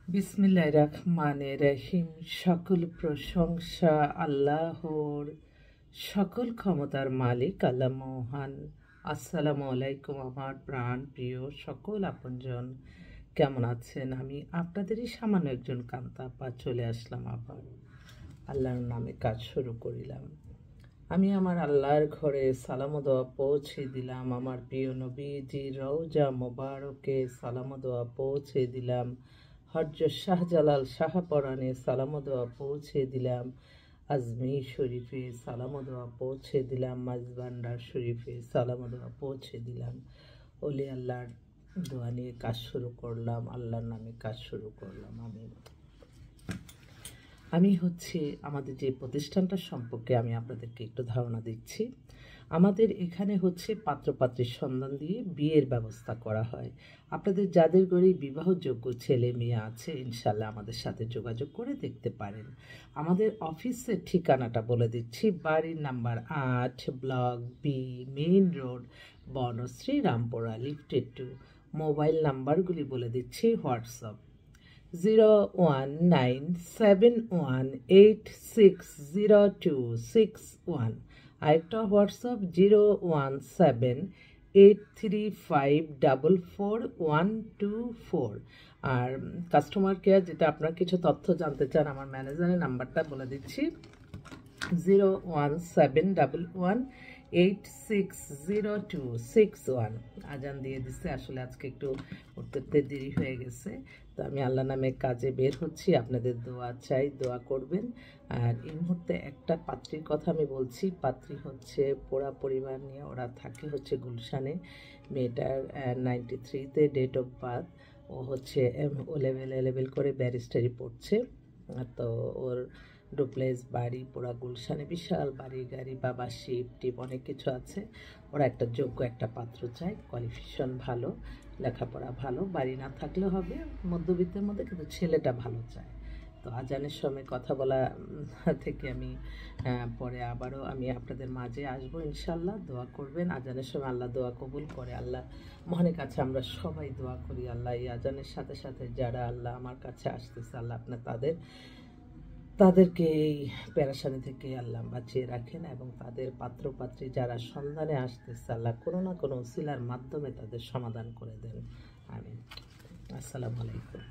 বিসমিল্লাহির রহমানির রহিম। সকল প্রশংসা আল্লাহর, সকল ক্ষমতার মালিক আল্লাহ মহান। আসসালামু আলাইকুম আমার প্রাণ প্রিয় সকল আপনজন, কেমন আছেন? আমি আপনাদেরই সামান্য একজন কান্তা আপা চলে আসলাম আবার আল্লাহর নামে কাজ শুরু করিলাম। আমি আমার আল্লাহর ঘরে সালাম দোয়া পৌঁছে দিলাম, আমার প্রিয় নবীজি রওজা মোবারকে সালাম দোয়া পৌঁছে দিলাম, হযরত শাহজালাল শাহপরাণে সালাম দোয়া পৌঁছে দিলাম, আজমির শরীফে সালাম দোয়া পৌঁছে দিলাম, মাঝবান্ডার শরীফে সালাম দোয়া পৌঁছে দিলাম। ওলি আল্লাহর দোয়া নিয়ে কাজ শুরু করলাম, আল্লাহর নামে কাজ শুরু করলাম। আমি আমাদের যে প্রতিষ্ঠানটা সম্পর্কে আমি আপনাদেরকে একটু ধারণা দিচ্ছি। আমাদের এখানে পাত্রপাত্রীর সন্ধান দিয়ে বিয়ের ব্যবস্থা করা হয়। আপনাদের যাদের ঘরে বিবাহযোগ্য ছেলে মেয়ে আছে, ইনশাল্লাহ আমাদের সাথে যোগাযোগ করে দেখতে পারেন। আমাদের অফিসের ঠিকানাটা বলে দিচ্ছি। বাড়ির number 8, block B, main road, Banasree, Rampura, লিফটেড 2। মোবাইল নাম্বারগুলি বলে দিচ্ছি। হোয়াটসঅ্যাপ 01971860261। আরেকটা হোয়াটসঅ্যাপ 01783544124। আর কাস্টমার কেয়ার, যেটা আপনার কিছু তথ্য জানতে চান, আমার ম্যানেজারের নাম্বারটা বলে দিচ্ছি 01711860261। আজান দিয়ে দিচ্ছে, আসলে আজকে একটু উঠতে দেরি হয়ে গেছে, তো আমি আল্লাহ নামে কাজে বের হচ্ছি। আপনাদের দোয়া চাই, দোয়া করবেন। আর এই মুহূর্তে একটা পাত্রীর কথা আমি বলছি। পাত্রী পোড়া পরিবার নিয়ে, ওরা থাকে গুলশানে। মেয়েটার 93-তে ডেট অফ বার্থ। ও ও লেভেল করে ব্যারিস্টারি পড়ছে। তো ওর ডুপ্লেক্স বাড়ি পোড়া গুলশানে, বিশাল বাড়ি গাড়ি, বাবা শিপ টিপ অনেক কিছু আছে। ওরা একটা যোগ্য একটা পাত্র চায়, কোয়ালিফিকেশন ভালো, লেখাপড়া ভালো, বাড়ি না থাকলে হবে, মধ্যবিত্তের মধ্যে, কিন্তু ছেলেটা ভালো চায়। তো আজানের সময় কথা বলা থেকে আমি পরে আবারও আমি আপনাদের মাঝে আসবো ইনশাল্লাহ। দোয়া করবেন। আজানের সময় আল্লাহ দোয়া কবুল করে। আল্লাহ মহানের কাছে আমরা সবাই দোয়া করি, আল্লাহ এই আজানের সাথে সাথে যারা আল্লাহ আমার কাছে আসতেছে, আল্লাহ আপনার তাদেরকে এই পেরেশানি থেকে আল্লাহ বাঁচিয়ে রাখেন, এবং তাদের পাত্রপাত্রী যারা সন্ধানে আসতেছে, আল্লাহ কোনো না কোনো উসিলার মাধ্যমে তাদের সমাধান করে দেন। আমিন। আসসালামু আলাইকুম।